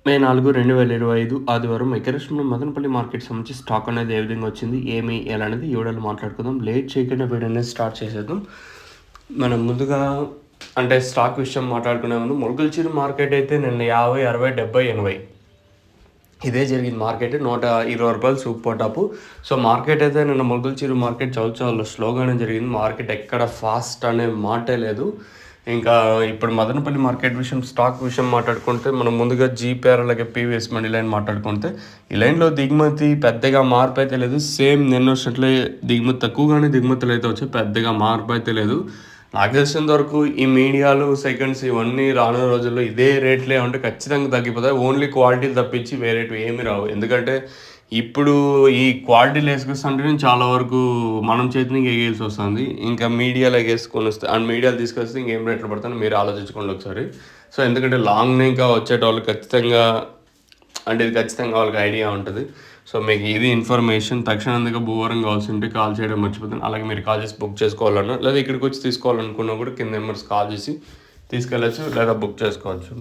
మే 4, 2025 ఆదివారం ఎకరేషన్లో మదనపల్లి మార్కెట్ సంబంధించి స్టాక్ అనేది ఏ విధంగా వచ్చింది, ఏమి ఎలా అనేది ఈ వీడియోలో మాట్లాడుకుందాం. లేట్ చేయకుండా వీడియో అనేది స్టార్ట్ చేసేద్దాం. మనం ముందుగా అంటే స్టాక్ విషయం మాట్లాడుకునే ముందు మొలకల్చూరు మార్కెట్ అయితే నిన్న 50, 60, 70, 80 ఇదే జరిగింది. Market ₹120 super top. So market అయితే నిన్న మొలకల్చూరు మార్కెట్ చాలా స్లోగానే జరిగింది. మార్కెట్ ఎక్కడ ఫాస్ట్ అనే మాటే లేదు. ఇంకా ఇప్పుడు మదనపల్లి మార్కెట్ విషయం, స్టాక్ విషయం మాట్లాడుకుంటే మనం ముందుగా జీపీఆర్ అలాగే పీవీఎస్ మనీ లైన్ మాట్లాడుకుంటే ఈ లైన్లో దిగుమతి పెద్దగా మార్పు అయితే లేదు. సేమ్ నిన్న వచ్చినట్లే దిగుమతి తక్కువగానే దిగుమతులు అయితే వచ్చాయి, పెద్దగా మార్పు అయితే లేదు. నాకు తెలిసినంత వరకు ఈ మీడియాలు సెకండ్స్ ఇవన్నీ రానున్న రోజుల్లో ఇదే రేట్లే ఉంటే ఖచ్చితంగా తగ్గిపోతాయి. ఓన్లీ క్వాలిటీలు తప్పించి వేరేటివి ఏమి రావు. ఎందుకంటే ఇప్పుడు ఈ క్వాలిటీలు వేసుకొస్తుంటే చాలా వరకు మనం చేతికి ఎగేయాల్సి వస్తుంది. ఇంకా మీడియాలో ఎగేసుకొని వస్తే అండ్ మీడియాలు తీసుకొస్తే ఇంకేం రేట్లు పడతాయని మీరు ఆలోచించుకోండి ఒకసారి. సో ఎందుకంటే లాంగ్ ఇంకా వచ్చేటోళ్ళు ఖచ్చితంగా అంటే ఇది ఖచ్చితంగా వాళ్ళకి ఐడియా ఉంటుంది. సో మీకు ఇది ఇన్ఫర్మేషన్ తక్షణంగా భూవరం కావాల్సి ఉంటే కాల్ చేయడం మర్చిపోతాను. అలాగే మీరు కాల్ చేసి బుక్ చేసుకోవాలన్నా లేదా ఇక్కడికి వచ్చి తీసుకోవాలనుకున్నా కూడా కింద నెంబర్స్ కాల్ చేసి తీసుకెళ్ళచ్చు లేదా బుక్ చేసుకోవచ్చు.